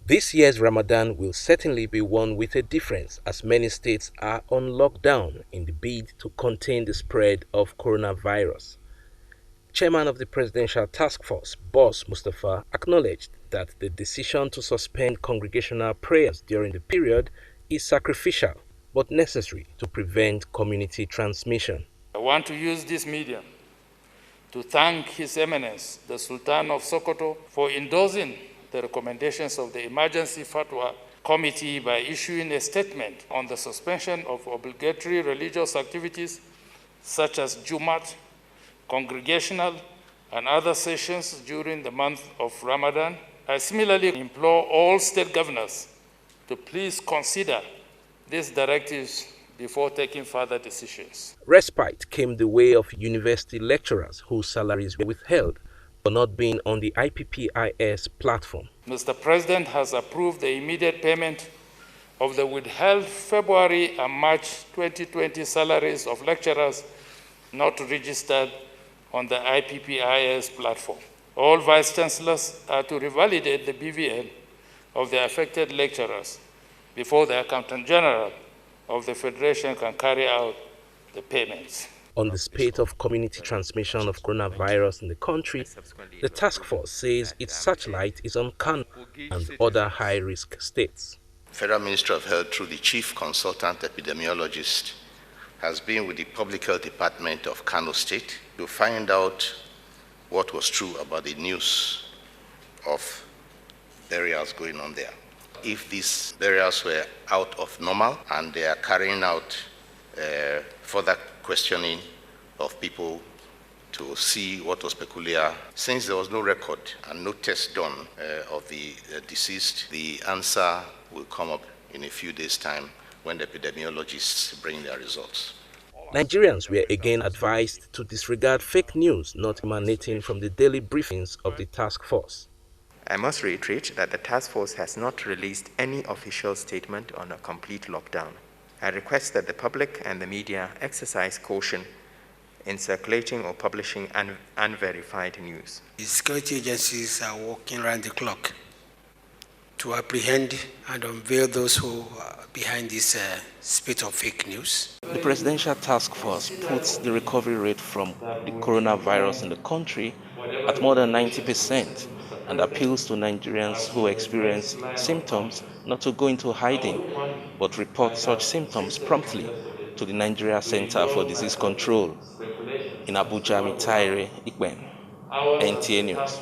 This year's Ramadan will certainly be one with a difference as many states are on lockdown in the bid to contain the spread of coronavirus. Chairman of the Presidential Task Force, Boss Mustafa, acknowledged that the decision to suspend congregational prayers during the period is sacrificial but necessary to prevent community transmission. I want to use this medium to thank His Eminence, the Sultan of Sokoto, for endorsing the recommendations of the Emergency Fatwa Committee by issuing a statement on the suspension of obligatory religious activities such as Jumat, congregational, and other sessions during the month of Ramadan. I similarly implore all state governors to please consider these directives before taking further decisions. Respite came the way of university lecturers whose salaries were withheld for not being on the IPPIS platform. Mr. President has approved the immediate payment of the withheld February and March 2020 salaries of lecturers not registered on the IPPIS platform. All Vice Chancellors are to revalidate the BVN of the affected lecturers before the Accountant General of the Federation can carry out the payments. On the spate of community transmission of coronavirus in the country, the task force says its searchlight is on Kano and other high-risk states. Federal Ministry of Health, through the Chief Consultant Epidemiologist, has been with the Public Health Department of Kano State to find out what was true about the news of burials going on there. If these burials were out of normal and they are carrying out further questioning of people to see what was peculiar. Since there was no record and no test done of the deceased, the answer will come up in a few days' time when the epidemiologists bring their results. Nigerians were again advised to disregard fake news not emanating from the daily briefings of the task force. I must reiterate that the task force has not released any official statement on a complete lockdown. I request that the public and the media exercise caution in circulating or publishing unverified news. The security agencies are working around the clock to apprehend and unveil those who are behind this spate of fake news. The Presidential Task Force puts the recovery rate from the coronavirus in the country at more than 90% and appeals to Nigerians who experience symptoms not to go into hiding but report such symptoms promptly to the Nigeria Center for Disease Control. In Abuja, Mitaire Ikpen, NTA News.